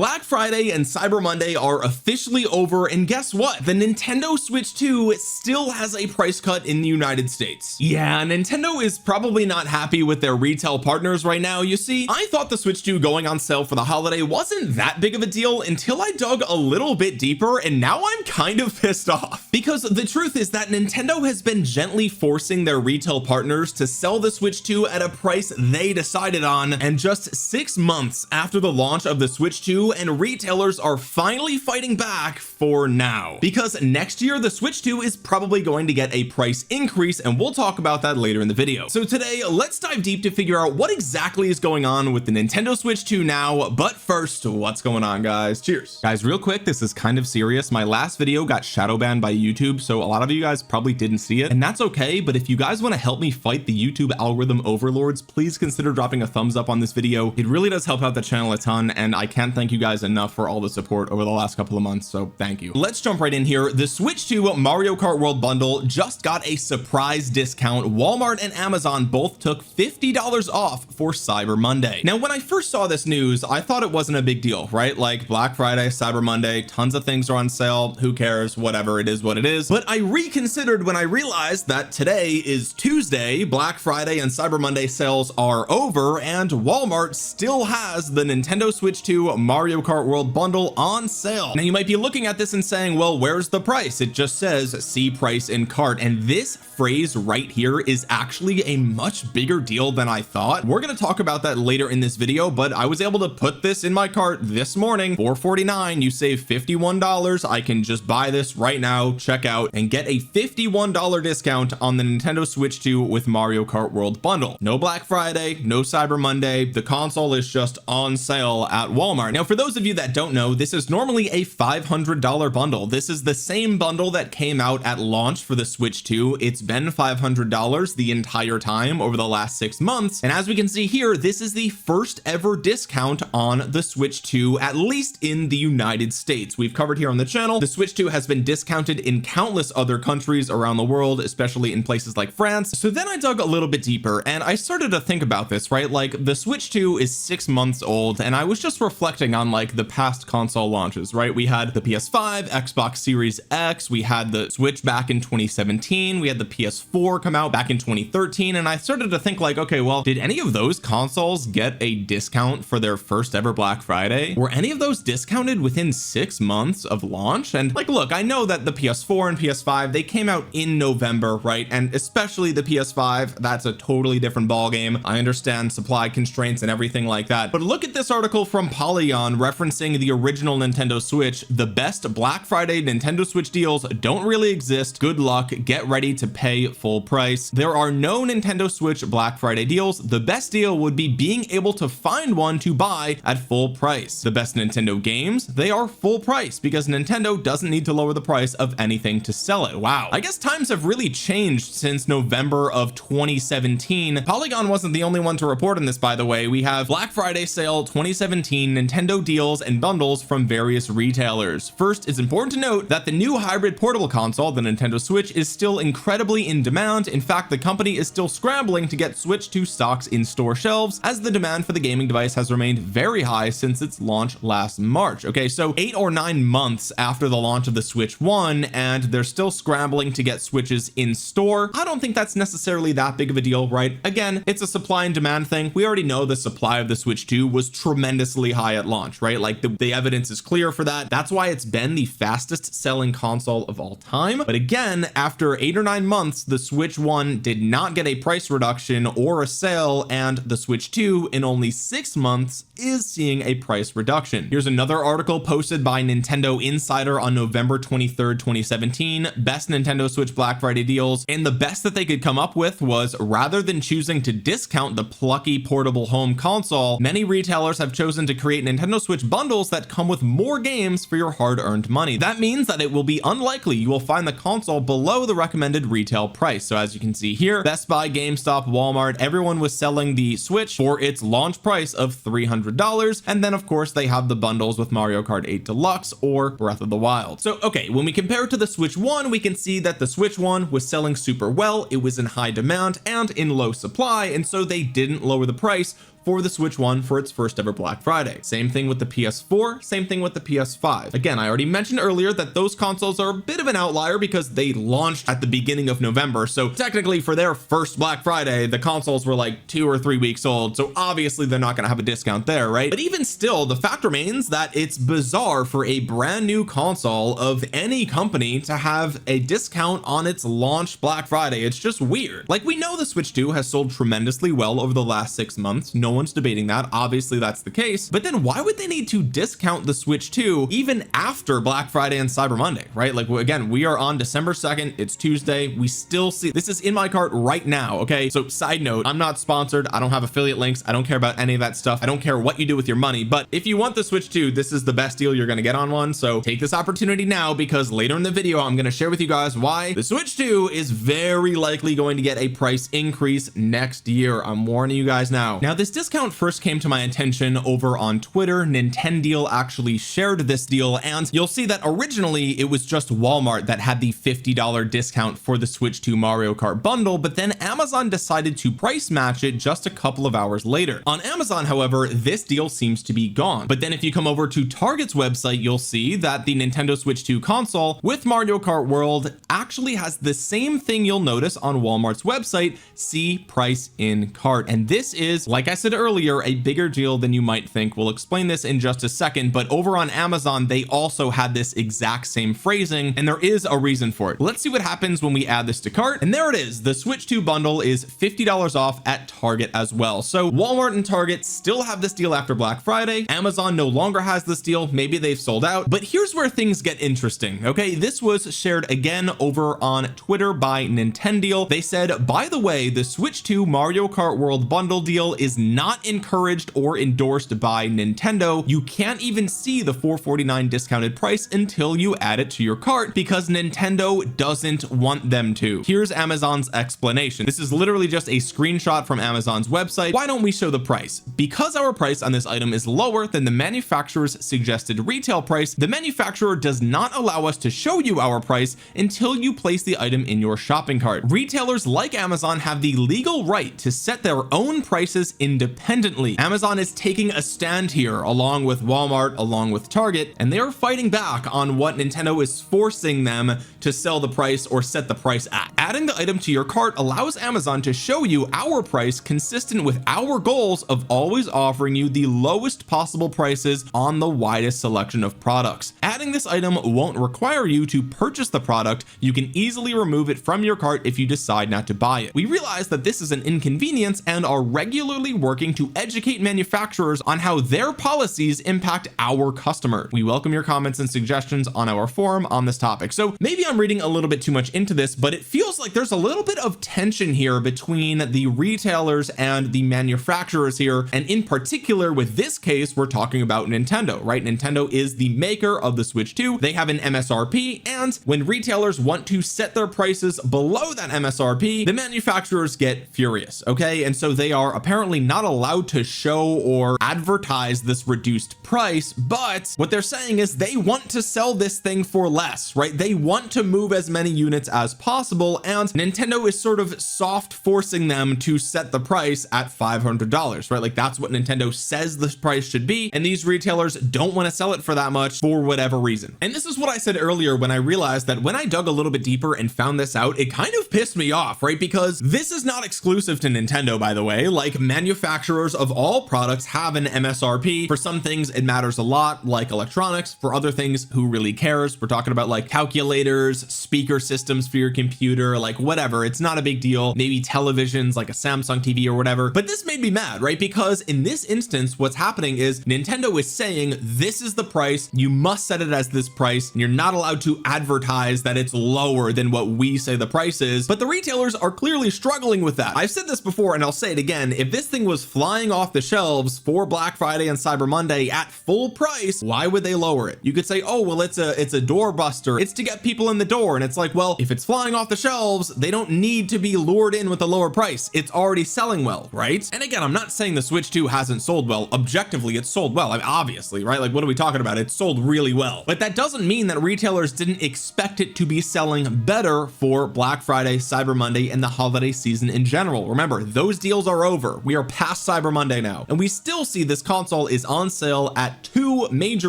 Black Friday and Cyber Monday are officially over, and guess what? The Nintendo Switch 2 still has a price cut in the United States. Yeah, Nintendo is probably not happy with their retail partners right now. You see, I thought the Switch 2 going on sale for the holiday wasn't that big of a deal until I dug a little bit deeper, and now I'm kind of pissed off, because the truth is that Nintendo has been gently forcing their retail partners to sell the Switch 2 at a price they decided on, and just 6 months after the launch of the Switch 2, and retailers are finally fighting back for now, because next year the Switch 2 is probably going to get a price increase, and we'll talk about that later in the video. So today let's dive deep to figure out what exactly is going on with the Nintendo Switch 2 now. But first, what's going on, guys? Cheers. Guys, real quick, this is kind of serious. My last video got shadow banned by YouTube, so a lot of you guys probably didn't see it, and that's okay. But if you guys want to help me fight the YouTube algorithm overlords, please consider dropping a thumbs up on this video. It really does help out the channel a ton, and I can't thank you guys enough for all the support over the last couple of months, so thank you. Let's jump right in here. The Switch 2 Mario Kart World bundle just got a surprise discount. Walmart and Amazon both took $50 off for Cyber Monday. Now, when I first saw this news, I thought it wasn't a big deal, right? Like Black Friday, Cyber Monday, tons of things are on sale, who cares, whatever, it is what it is. But I reconsidered when I realized that today is Tuesday, Black Friday and Cyber Monday sales are over, and Walmart still has the Nintendo Switch 2 Mario Kart World bundle on sale. Now you might be looking at this and saying, well, where's the price? It just says see price in cart, and this phrase right here is actually a much bigger deal than I thought. We're going to talk about that later in this video, but I was able to put this in my cart this morning. $4.49, you save $51. I can just buy this right now, check out, and get a $51 discount on the Nintendo Switch 2 with Mario Kart World bundle. No Black Friday, no Cyber Monday. The console is just on sale at Walmart. Now, for those of you that don't know, this is normally a $500 bundle. This is the same bundle that came out at launch for the Switch 2. It's been $500 the entire time over the last 6 months, and as we can see here, this is the first ever discount on the Switch 2, at least in the United States. We've covered here on the channel, the Switch 2 has been discounted in countless other countries around the world, especially in places like France. So then I dug a little bit deeper and I started to think about this, right? Like the Switch 2 is 6 months old, and I was just reflecting on like the past console launches, right? We had the PS5, Xbox Series X, we had the Switch back in 2017, we had the PS4 come out back in 2013, and I started to think like, okay, well, did any of those consoles get a discount for their first ever Black Friday? Were any of those discounted within 6 months of launch? And like, look, I know that the PS4 and PS5, they came out in November, right? And especially the PS5, that's a totally different ball game. I understand supply constraints and everything like that, but look at this article from Polygon referencing the original Nintendo Switch. The best Black Friday Nintendo Switch deals don't really exist. Good luck. Get ready to pay full price. There are no Nintendo Switch Black Friday deals. The best deal would be being able to find one to buy at full price. The best Nintendo games, they are full price because Nintendo doesn't need to lower the price of anything to sell it. Wow, I guess times have really changed since November of 2017. Polygon wasn't the only one to report on this, by the way. We have Black Friday sale 2017 Nintendo deals and bundles from various retailers. First, it's important to note that the new hybrid portable console, the Nintendo Switch, is still incredibly in demand. In fact, the company is still scrambling to get Switch 2 stocks in store shelves, as the demand for the gaming device has remained very high since its launch last March. Okay, so 8 or 9 months after the launch of the Switch 1, and they're still scrambling to get Switches in store. I don't think that's necessarily that big of a deal, right? Again, it's a supply and demand thing. We already know the supply of the Switch 2 was tremendously high at launch, right? Like the evidence is clear for that. That's why it's been the fastest selling console of all time. But again, after 8 or 9 months, the Switch 1 did not get a price reduction or a sale, and the Switch 2 in only 6 months is seeing a price reduction. Here's another article posted by Nintendo Insider on November 23rd, 2017. Best Nintendo Switch Black Friday deals, and the best that they could come up with was, rather than choosing to discount the plucky portable home console, many retailers have chosen to create Nintendo Switch bundles that come with more games for your hard-earned money. That means that it will be unlikely you will find the console below the recommended retail price. So as you can see here, Best Buy, GameStop, Walmart, everyone was selling the Switch for its launch price of $300, and then of course they have the bundles with Mario Kart 8 Deluxe or Breath of the Wild. So okay, when we compare it to the Switch 1, we can see that the Switch 1 was selling super well, it was in high demand and in low supply, and so they didn't lower the price for the Switch 1 for its first ever Black Friday. Same thing with the PS4, same thing with the PS5. Again, I already mentioned earlier that those consoles are a bit of an outlier because they launched at the beginning of November, so technically for their first Black Friday the consoles were like 2 or 3 weeks old, so obviously they're not going to have a discount there, right? But even still, the fact remains that it's bizarre for a brand new console of any company to have a discount on its launch Black Friday. It's just weird. Like, we know the Switch 2 has sold tremendously well over the last 6 months, no one's debating that, obviously that's the case, but then why would they need to discount the Switch 2 even after Black Friday and Cyber Monday, right? Like, again, we are on December 2nd, it's Tuesday, we still see this is in my cart right now. Okay, so side note, I'm not sponsored, I don't have affiliate links, I don't care about any of that stuff, I don't care what you do with your money, but if you want the Switch 2, this is the best deal you're going to get on one. So take this opportunity now, because later in the video I'm going to share with you guys why the Switch 2 is very likely going to get a price increase next year. I'm warning you guys now. Now, this discount first came to my attention over on Twitter. Nintendo actually shared this deal, and you'll see that originally it was just Walmart that had the $50 discount for the Switch 2 Mario Kart bundle, but then Amazon decided to price match it just a couple of hours later. On Amazon, however, this deal seems to be gone, but then if you come over to Target's website, you'll see that the Nintendo Switch 2 console with Mario Kart World actually has the same thing you'll notice on Walmart's website, see price in cart. And this is, like I said earlier, a bigger deal than you might think. We'll explain this in just a second, but over on Amazon they also had this exact same phrasing, and there is a reason for it. Let's see what happens when we add this to cart, and there it is. The Switch 2 bundle is $50 off at Target as well. So Walmart and Target still have this deal after Black Friday. Amazon no longer has this deal, maybe they've sold out, but here's where things get interesting. Okay, this was shared again over on Twitter by Nintendo. They said, by the way, the Switch 2 Mario Kart World bundle deal is not encouraged or endorsed by Nintendo. You can't even see the $449 discounted price until you add it to your cart because Nintendo doesn't want them to. Here's Amazon's explanation. This is literally just a screenshot from Amazon's website. Why don't we show the price? Because our price on this item is lower than the manufacturer's suggested retail price, the manufacturer does not allow us to show you our price until you place the item in your shopping cart. Retailers like Amazon have the legal right to set their own prices independently. Amazon is taking a stand here along with Walmart, along with Target, and they are fighting back on what Nintendo is forcing them to sell the price or set the price at. Adding the item to your cart allows Amazon to show you our price consistent with our goals of always offering you the lowest possible prices on the widest selection of products. Adding this item won't require you to purchase the product. You can easily remove it from your cart if you decide not to buy it. We realize that this is an inconvenience and are regularly working to educate manufacturers on how their policies impact our customer. We welcome your comments and suggestions on our forum on this topic. So maybe I'm reading a little bit too much into this, but it feels like there's a little bit of tension here between the retailers and the manufacturers here, and in particular with this case we're talking about Nintendo, right? Nintendo is the maker of the Switch 2. They have an MSRP, and when retailers want to set their prices below that MSRP, the manufacturers get furious. Okay, and so they are apparently not allowed to show or advertise this reduced price, but what they're saying is they want to sell this thing for less, right? They want to move as many units as possible, and Nintendo is sort of soft forcing them to set the price at $500, right? Like, that's what Nintendo says the price should be, and these retailers don't want to sell it for that much for whatever reason. And this is what I said earlier when I realized that when I dug a little bit deeper and found this out, it kind of pissed me off, right? Because this is not exclusive to Nintendo, by the way. Like, manufacturers of all products have an MSRP. For some things it matters a lot, like electronics. For other things, who really cares? We're talking about like calculators, speaker systems for your computer, like whatever. It's not a big deal. Maybe televisions like a Samsung TV or whatever. But this made me mad, right? Because in this instance what's happening is Nintendo is saying this is the price, you must set it as this price, and you're not allowed to advertise that it's lower than what we say the price is. But the retailers are clearly struggling with that. I've said this before and I'll say it again. If this thing was flying off the shelves for Black Friday and Cyber Monday at full price, why would they lower it? You could say, oh well, it's a door buster, it's to get people in the door. And it's like, well, if it's flying off the shelves, they don't need to be lured in with a lower price. It's already selling well, right? And again, I'm not saying the Switch 2 hasn't sold well. Objectively, it's sold well. I mean, obviously, right? Like, what are we talking about? It's sold really well. But that doesn't mean that retailers didn't expect it to be selling better for Black Friday, Cyber Monday, and the holiday season in general. Remember, those deals are over. We are past past Cyber Monday now, and we still see this console is on sale at 2 major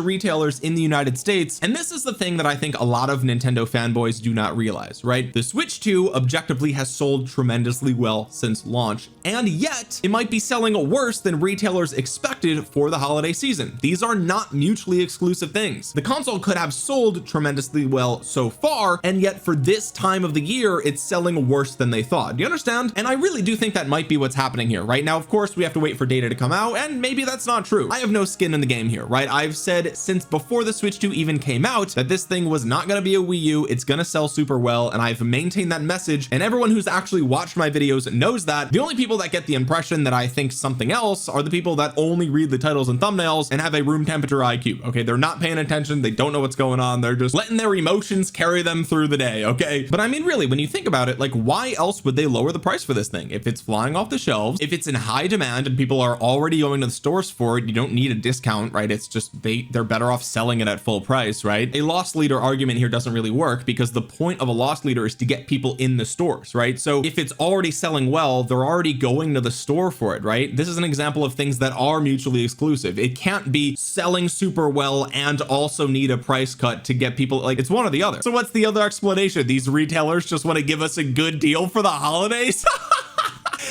retailers in the United States. And this is the thing that I think a lot of Nintendo fanboys do not realize, right? The Switch 2 objectively has sold tremendously well since launch, and yet it might be selling worse than retailers expected for the holiday season. These are not mutually exclusive things. The console could have sold tremendously well so far, and yet for this time of the year it's selling worse than they thought. Do you understand? And I really do think that might be what's happening here. Right now, of course, we have to wait for data to come out, and maybe that's not true. I have no skin in the game here, right? I've said since before the Switch 2 even came out that this thing was not going to be a Wii U. It's going to sell super well, and I've maintained that message, and everyone who's actually watched my videos knows that. The only people that get the impression that I think something else are the people that only read the titles and thumbnails and have a room temperature IQ. Okay, they're not paying attention, they don't know what's going on, they're just letting their emotions carry them through the day. Okay, but I mean, really, when you think about it, like, why else would they lower the price for this thing? If it's flying off the shelves, if it's in high demand and people are already going to the stores for it, you don't need a discount, right? It's just they're better off selling it at full price, right? A loss leader argument here doesn't really work, because the point of a loss leader is to get people in the stores, right? So if it's already selling well, they're already going to the store for it, right? This is an example of things that are mutually exclusive. It can't be selling super well and also need a price cut to get people, like, it's one or the other. So what's the other explanation? These retailers just want to give us a good deal for the holidays?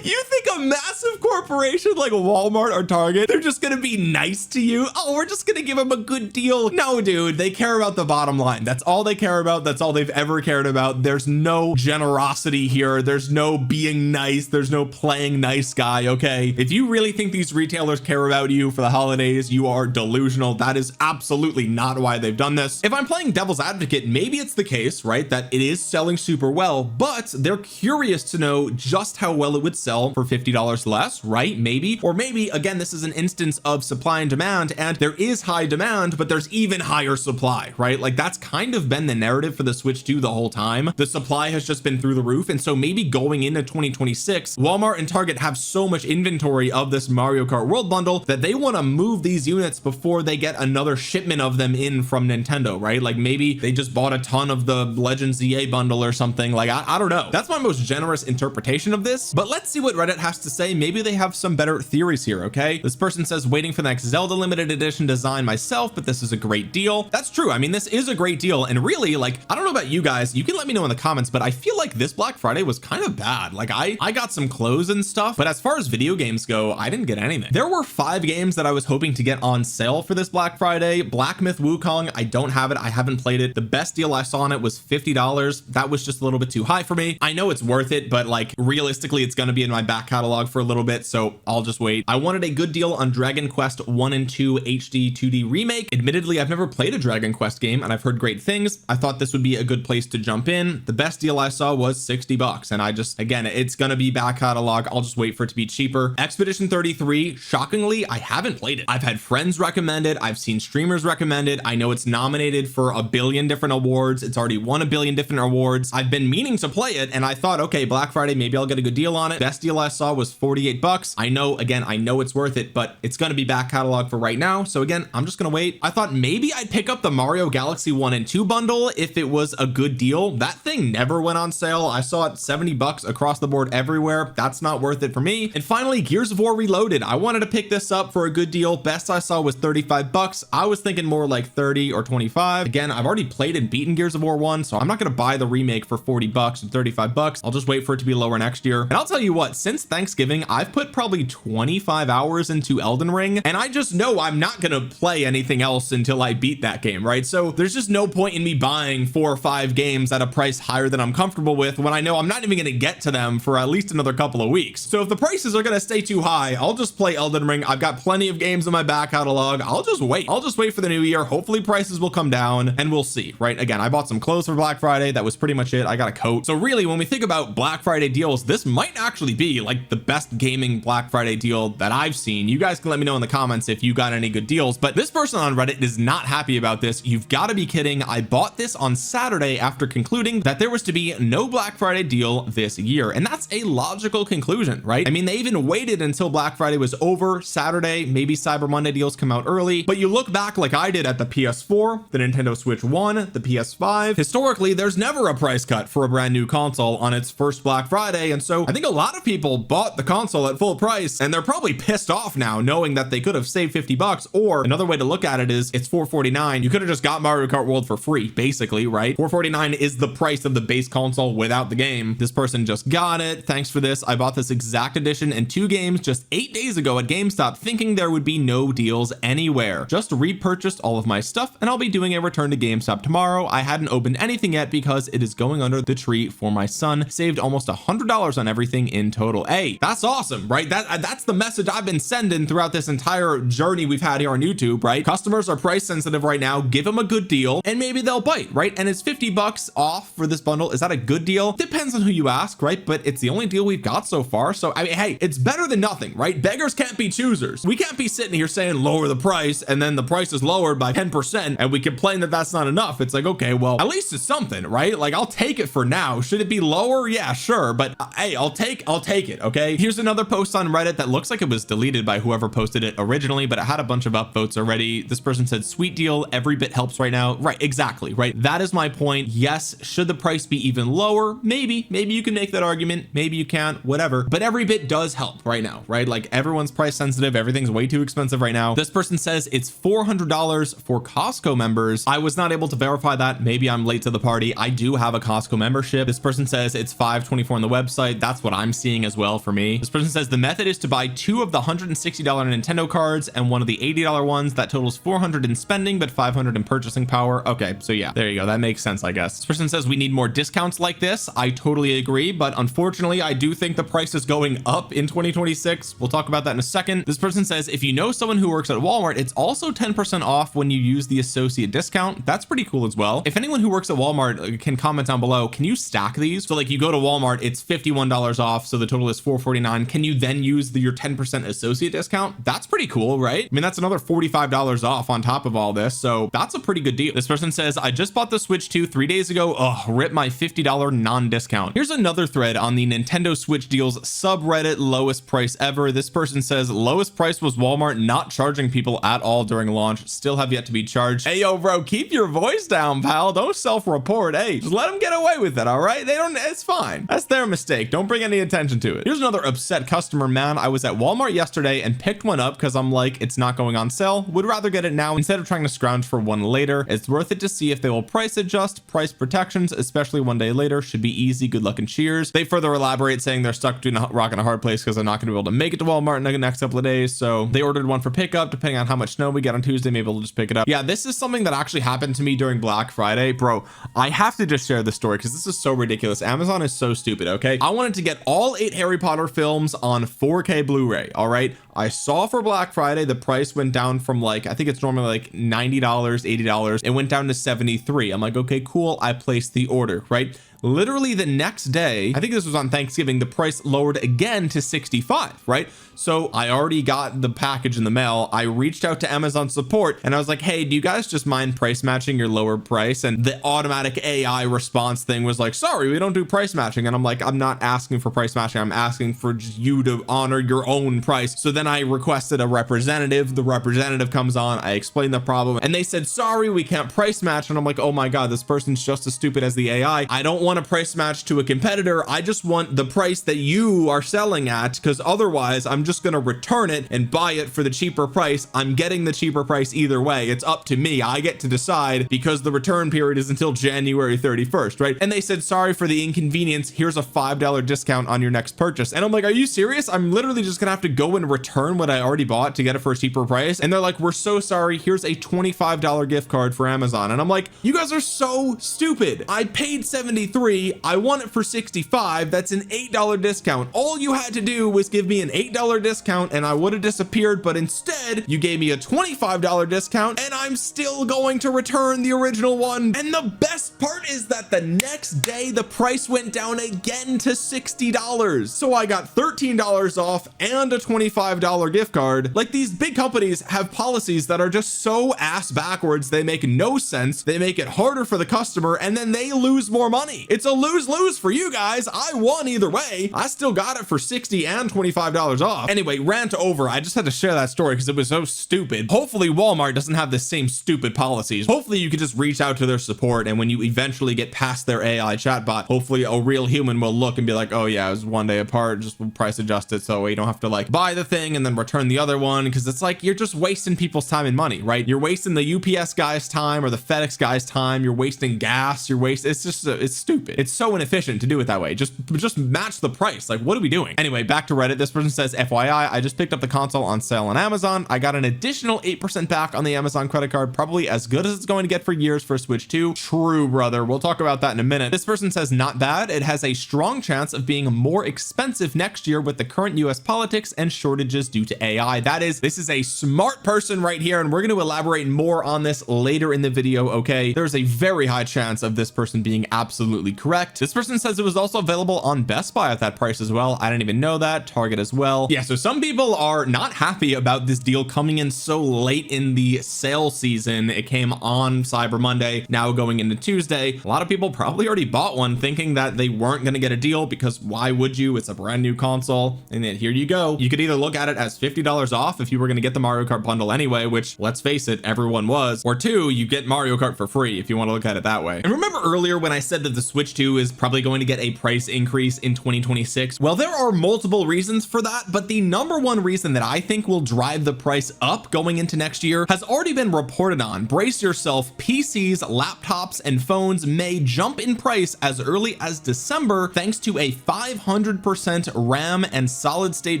You think a massive corporation like Walmart or Target, they're just gonna be nice to you? Oh, we're just gonna give them a good deal. No, dude, they care about the bottom line. That's all they care about. That's all they've ever cared about. There's no generosity here. There's no being nice. There's no playing nice guy. Okay, if you really think these retailers care about you for the holidays, you are delusional. That is absolutely not why they've done this. If I'm playing devil's advocate, maybe it's the case, right, that it is selling super well, but they're curious to know just how well it would sell for $50 less, right? Maybe, or maybe again, this is an instance of supply and demand, and there is high demand, but there's even higher supply, right? Like, that's kind of been the narrative for the Switch 2 the whole time. The supply has just been through the roof, and so maybe going into 2026, Walmart and Target have so much inventory of this Mario Kart World bundle that they want to move these units before they get another shipment of them in from Nintendo, right? Like, maybe they just bought a ton of the Legends EA bundle or something. Like, I don't know. That's my most generous interpretation of this, but let's see what Reddit has to say. Maybe they have some better theories here. Okay, this person says, waiting for the next Zelda limited edition design myself, but this is a great deal. That's true. I mean, this is a great deal, and really, like, I don't know about you guys, you can let me know in the comments, but I feel like this Black Friday was kind of bad. Like, I got some clothes and stuff, but as far as video games go, I didn't get anything. There were 5 games that I was hoping to get on sale for this Black Friday. Black Myth Wukong, I don't have it. I haven't played it. The best deal I saw on it was $50. That was just a little bit too high for me. I know it's worth it, but like, realistically, it's going to be in my back catalog for a little bit, so I'll just wait. I wanted a good deal on Dragon Quest 1 and 2 HD 2D remake. Admittedly, I've never played a Dragon Quest game, and I've heard great things. I thought this would be a good place to jump in. The best deal I saw was $60, and I just, again, it's gonna be back catalog. I'll just wait for it to be cheaper. Expedition 33, shockingly, I haven't played it. I've had friends recommend it. I've seen streamers recommend it. I know it's nominated for a billion different awards. It's already won a billion different awards. I've been meaning to play it, and I thought, okay, Black Friday, maybe I'll get a good deal on it. Best deal I saw was $48. I know, again, I know it's worth it, but it's going to be back catalog for right now. So again, I'm just going to wait. I thought maybe I'd pick up the Mario Galaxy 1 and 2 bundle if it was a good deal. That thing never went on sale. I saw it $70 across the board everywhere. That's not worth it for me. And finally, Gears of War Reloaded. I wanted to pick this up for a good deal. Best I saw was $35. I was thinking more like 30 or 25. Again, I've already played and beaten Gears of War 1, so I'm not going to buy the remake for $40 and $35. I'll just wait for it to be lower next year. And I'll tell you what, since Thanksgiving, I've put probably 25 hours into Elden Ring, and I just know I'm not going to play anything else until I beat that game, right? So there's just no point in me buying 4 or 5 games at a price higher than I'm comfortable with when I know I'm not even going to get to them for at least another couple of weeks. So if the prices are going to stay too high, I'll just play Elden Ring. I've got plenty of games in my back catalog. I'll just wait for the new year. Hopefully prices will come down, and we'll see, right? Again, I bought some clothes for Black Friday. That was pretty much it. I got a coat. So really, when we think about Black Friday deals, this might actually be like the best gaming Black Friday deal that I've seen. You guys can let me know in the comments if you got any good deals, but this person on Reddit is not happy about this. You've got to be kidding. I bought this on Saturday after concluding that there was to be no Black Friday deal this year, and that's a logical conclusion, right? I mean, they even waited until Black Friday was over Saturday. Maybe Cyber Monday deals come out early, but you look back like I did at the PS4, the Nintendo Switch 1, the PS5. Historically, there's never a price cut for a brand new console on its first Black Friday, and so I think a lot lot of people bought the console at full price and they're probably pissed off now knowing that they could have saved 50 bucks. Or another way to look at it is it's $449. You could have just got Mario Kart World for free, basically, right? $449 is the price of the base console without the game. This person just got it. Thanks for this. I bought this exact edition and 2 games just 8 days ago at GameStop thinking there would be no deals anywhere. Just repurchased all of my stuff and I'll be doing a return to GameStop tomorrow. I hadn't opened anything yet because it is going under the tree for my son. Saved almost $100 on everything in total. Hey, that's awesome, right? That's the message I've been sending throughout this entire journey we've had here on YouTube, right? Customers are price sensitive right now. Give them a good deal and maybe they'll bite, right? And it's 50 bucks off for this bundle. Is that a good deal? Depends on who you ask, right? But it's the only deal we've got so far. So I mean, hey, it's better than nothing, right? Beggars can't be choosers. We can't be sitting here saying lower the price and then the price is lowered by 10% and we complain that that's not enough. It's like, okay, well, at least it's something, right? Like I'll take it for now. Should it be lower? Yeah, sure. But hey, I'll take it. Okay. Here's another post on Reddit that looks like it was deleted by whoever posted it originally, but it had a bunch of upvotes already. This person said, sweet deal. Every bit helps right now. Right. Exactly. Right. That is my point. Yes. Should the price be even lower? Maybe you can make that argument. Maybe you can't, whatever, but every bit does help right now, right? Like everyone's price sensitive. Everything's way too expensive right now. This person says it's $400 for Costco members. I was not able to verify that. Maybe I'm late to the party. I do have a Costco membership. This person says it's $524 on the website. That's what I'm seeing as well for me. This person says the method is to buy 2 of the $160 Nintendo cards and one of the $80 ones. That totals $400 in spending, but $500 in purchasing power. Okay, so yeah, there you go. That makes sense, I guess. This person says we need more discounts like this. I totally agree, but unfortunately, I do think the price is going up in 2026. We'll talk about that in a second. This person says if you know someone who works at Walmart, it's also 10% off when you use the associate discount. That's pretty cool as well. If anyone who works at Walmart can comment down below, can you stack these? So like you go to Walmart, it's $51 off, so the total is $449. Can you then use your 10% associate discount? That's pretty cool, right? I mean, that's another $45 off on top of all this, so that's a pretty good deal. This person says I just bought the Switch 2 3 days ago. Oh, rip my $50 non-discount. Here's another thread on the Nintendo Switch deals subreddit, lowest price ever. This person says lowest price was Walmart not charging people at all during launch, still have yet to be charged. Hey yo bro, keep your voice down, pal. Don't self-report. Hey, just let them get away with it. All right, they don't, it's fine. That's their mistake. Don't bring any attention to it. Here's another upset customer. Man, I was at Walmart yesterday and picked one up because I'm like, it's not going on sale, would rather get it now instead of trying to scrounge for one later. It's worth it to see if they will price adjust. Price protections, especially one day later, should be easy. Good luck and cheers. They further elaborate saying they're stuck between a rock and a hard place because they're not going to be able to make it to Walmart in the next couple of days, so they ordered one for pickup. Depending on how much snow we get on Tuesday, maybe we'll just pick it up. Yeah, this is something that actually happened to me during Black Friday. Bro, I have to just share this story because this is so ridiculous. Amazon is so stupid. Okay, I wanted to get all 8 Harry Potter films on 4K Blu-ray. All right, I saw for Black Friday the price went down from like, I think it's normally like $90, $80. It went down to $73. I'm like, okay, cool. I placed the order, right? Literally the next day, I think this was on Thanksgiving, the price lowered again to 65, right? So I already got the package in the mail. I reached out to Amazon support and I was like, hey, do you guys just mind price matching your lower price? And the automatic AI response thing was like, sorry, we don't do price matching. And I'm like, I'm not asking for price matching. I'm asking for just you to honor your own price. So then I requested a representative. The representative comes on. I explained the problem and they said, sorry, we can't price match. And I'm like, oh my God, this person's just as stupid as the AI. I don't want to price match to a competitor. I just want the price that you are selling at, because otherwise I'm just going to return it and buy it for the cheaper price. I'm getting the cheaper price either way. It's up to me. I get to decide because the return period is until January 31st, right? And they said, sorry for the inconvenience. Here's a $5 discount on your next purchase. And I'm like, are you serious? I'm literally just gonna have to go and return what I already bought to get it for a cheaper price. And they're like, we're so sorry. Here's a $25 gift card for Amazon. And I'm like, you guys are so stupid. I paid 73. I want it for 65. That's an $8 discount. All you had to do was give me an $8 discount and I would have disappeared, but instead you gave me a $25 discount and I'm still going to return the original one. And the best part is that the next day the price went down again to $60. So I got $13 off and a $25 $25 gift card. Like, these big companies have policies that are just so ass backwards, they make no sense, they make it harder for the customer, and then they lose more money. It's a lose-lose for you guys. I won either way. I still got it for $60 and $25 off. Anyway, rant over. I just had to share that story because it was so stupid. Hopefully Walmart doesn't have the same stupid policies. Hopefully you can just reach out to their support, and when you eventually get past their AI chatbot, hopefully a real human will look and be like, oh yeah, it was one day apart, just price adjust it so you don't have to like buy the thing and then return the other one, because it's like you're just wasting people's time and money, right? You're wasting the UPS guy's time or the FedEx guy's time. You're wasting gas. It's just it's stupid. It's so inefficient to do it that way. Just match the price. Like, what are we doing? Anyway, back to Reddit. This person says, FYI, I just picked up the console on sale on Amazon. I got an additional 8% back on the Amazon credit card, probably as good as it's going to get for years for Switch 2. True, brother. We'll talk about that in a minute. This person says, not bad. It has a strong chance of being more expensive next year with the current US politics and shortages due to AI. This is a smart person right here, and we're going to elaborate more on this later in the video. Okay, there's a very high chance of this person being absolutely correct. This person says it was also available on Best Buy at that price as well. I didn't even know that. Target as well. Yeah, so some people are not happy about this deal coming in so late in the sale season. It came on Cyber Monday, now going into Tuesday. A lot of people probably already bought one thinking that they weren't going to get a deal, because why would you? It's a brand new console. And then here you go. You could either look at it as $50 off if you were going to get the Mario Kart bundle anyway, which, let's face it, everyone was, or two, you get Mario Kart for free if you want to look at it that way. And remember earlier when I said that the Switch 2 is probably going to get a price increase in 2026? Well, there are multiple reasons for that, but the number one reason that I think will drive the price up going into next year has already been reported on. Brace yourself. PCs, laptops, and phones may jump in price as early as December thanks to a 500% RAM and solid state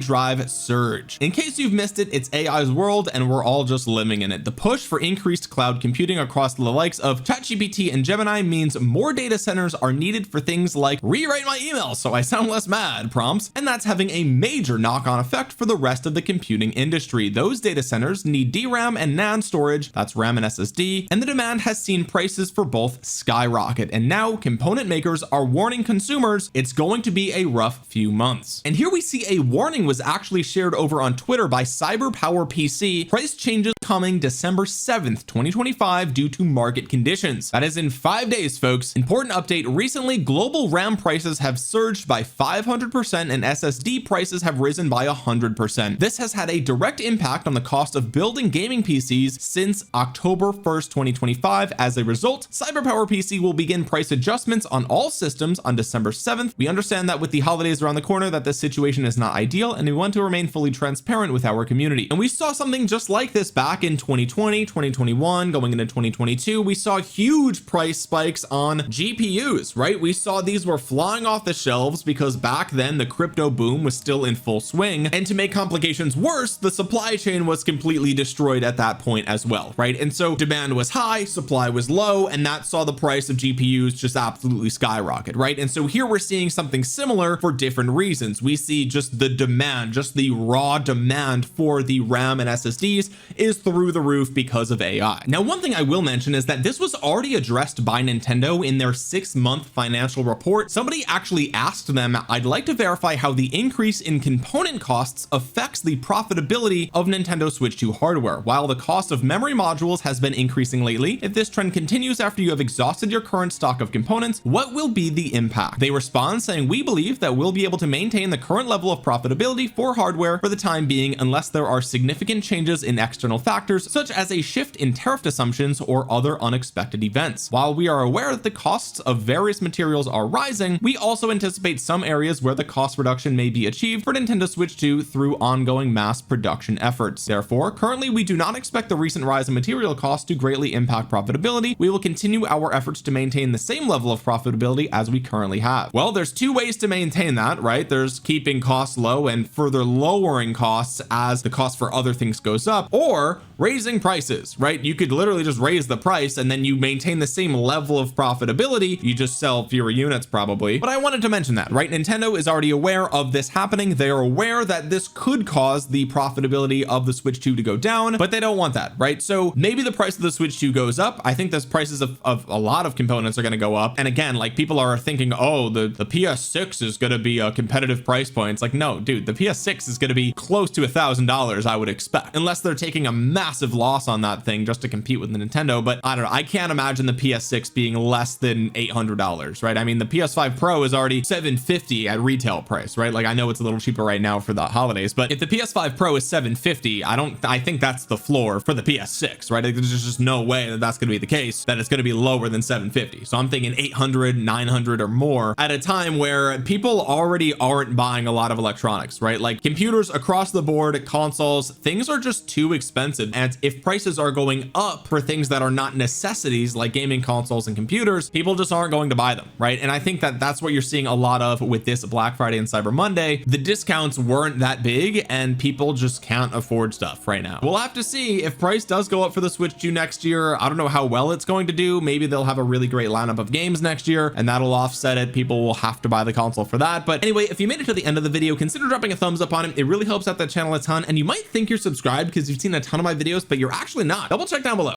drive surge. In case you've missed it, it's AI's world and we're all just living in it. The push for increased cloud computing across the likes of ChatGPT and Gemini means more data centers are needed for things like rewrite my email so I sound less mad prompts, and that's having a major knock-on effect for the rest of the computing industry. Those data centers need DRAM and NAND storage, that's RAM and SSD, and the demand has seen prices for both skyrocket, and now component makers are warning consumers it's going to be a rough few months. And here we see a warning was actually shared over on Twitter by CyberPower PC. Price changes coming December 7th 2025 due to market conditions. That is in 5 days, folks. Important update: recently global RAM prices have surged by 500% and SSD prices have risen by 100%. This has had a direct impact on the cost of building gaming PCs since October 1st 2025. As a result, CyberPower PC will begin price adjustments on all systems on December 7th. We understand that with the holidays around the corner that this situation is not ideal, and we want to remain fully transparent with our community. And we saw something just like this back in 2020, 2021, going into 2022. We saw huge price spikes on GPUs, right? We saw these were flying off the shelves because back then the crypto boom was still in full swing, and to make complications worse, the supply chain was completely destroyed at that point as well, right? And so demand was high, supply was low, and that saw the price of GPUs just absolutely skyrocket, right? And so here we're seeing something similar for different reasons. We see just the demand, just the raw demand for the RAM and SSDs is through the roof because of AI. Now, one thing I will mention is that this was already addressed by Nintendo in their 6-month financial report. Somebody actually asked them, I'd like to verify how the increase in component costs affects the profitability of Nintendo Switch 2 hardware. While the cost of memory modules has been increasing lately, if this trend continues after you have exhausted your current stock of components, what will be the impact? They respond saying, we believe that we'll be able to maintain the current level of profitability for hardware for the time being unless there are significant changes in external factors such as a shift in tariff assumptions or other unexpected events. While we are aware that the costs of various materials are rising, we also anticipate some areas where the cost reduction may be achieved for Nintendo Switch 2 through ongoing mass production efforts. Therefore, currently we do not expect the recent rise in material costs to greatly impact profitability. We will continue our efforts to maintain the same level of profitability as we currently have. Well, there's two ways to maintain that, right? There's keeping costs low and further lowering costs as the cost for other things goes up, or raising prices, right? You could literally just raise the price and then you maintain the same level of profitability. You just sell fewer units probably. But I wanted to mention that, right? Nintendo is already aware of this happening. They are aware that this could cause the profitability of the Switch 2 to go down, but they don't want that, right? So maybe the price of the Switch 2 goes up. I think the prices of a lot of components are going to go up. And again, like people are thinking, oh, the PS6 is going to be a competitive price point. It's like, no, dude, the PS6 is going to be close to $1,000, I would expect, unless they're taking a massive loss on that thing just to compete with the Nintendo. But I don't know, I can't imagine the PS6 being less than $800, right? I mean, the PS5 Pro is already $750 at retail price, right? Like, I know it's a little cheaper right now for the holidays, but if the PS5 Pro is $750, I think that's the floor for the PS6, right? Like, there's just no way that that's going to be the case, that it's going to be lower than $750. So I'm thinking 800, 900 or more at a time where people already aren't buying a lot of electronics, right? Like computers across the board, consoles, things are just too expensive. And if prices are going up for things that are not necessities like gaming consoles and computers, people just aren't going to buy them, right? And I think that that's what you're seeing a lot of with this Black Friday and Cyber Monday. The discounts weren't that big and people just can't afford stuff right now. We'll have to see if price does go up for the Switch 2 next year. I don't know how well it's going to do. Maybe they'll have a really great lineup of games next year and that'll offset it. People will have to buy the console for that. But anyway, if you made it to the end of the video, consider dropping a thumbs up on it. It really helps out the channel a ton, and you might think you're subscribed because you've seen a ton of my videos, but you're actually not. Double check down below.